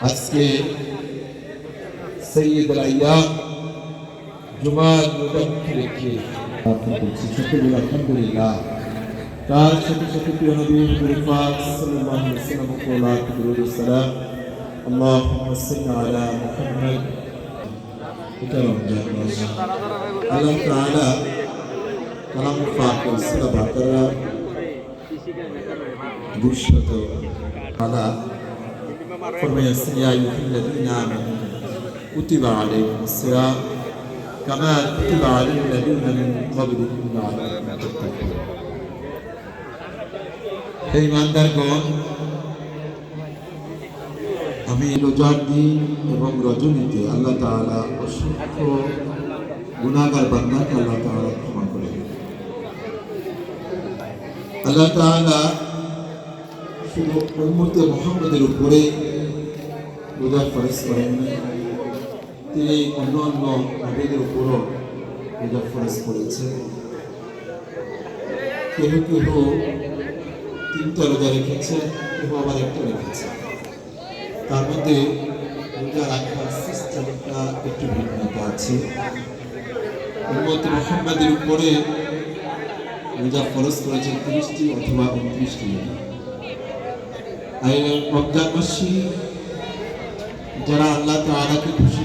আজকে সৈয়দ আইয়াম জুমার মুবারক রেখে সকলে আলহামদুলিল্লাহ। তার সাথে সাথে প্রিয় নবী পাক সাল্লাল্লাহু আলাইহি ওয়াসাল্লাম কে লাখ দরুদ ও সালাম। আল্লাহুম্মা সাল্লি আলা মুহাম্মদ। এটা রমজান মাস, আল্লাহ তাআলা কালাম পাক সূরা বাকারা 200 তাআলা ফরমায়েছেন, ইয়া আইয়ুহাল্লাযীনা আমানু কুতিবা আলাইকুমুস সিয়াম কামা কুতিবা আলাল্লাযীনা মিন ক্বাবলিকুম লাআল্লাকুম তাত্তাকুন। হে ঈমানদারগণ, আমি রোজার দিন এবং রজনীতে আল্লাহ তাআলা অসংখ্য গুনাহগার বান্দাকে আল্লাহ তাআলা ক্ষমা করে দেন। আল্লাহ তাআলা শুধু উম্মতে মুহাম্মাদের উপরে রোজা ফরজ করেন নাই, তিনি অন্য অন্য নবীদের উপরও রোজা ফরজ করেছে। কেহ কেহ 3টা রোজা রেখেছে, কেহ আবার 1টা রেখেছে। তার মধ্যে রোজা রাখার সিস্টেমটা একটু ভিন্নতা আছে। উম্মতে মুহাম্মাদের উপরে রোজা ফরজ করেছেন 30টি অথবা 29টি রোজা। আর রমজান মাসে যারা আল্লাহ তাআলাকে খুশি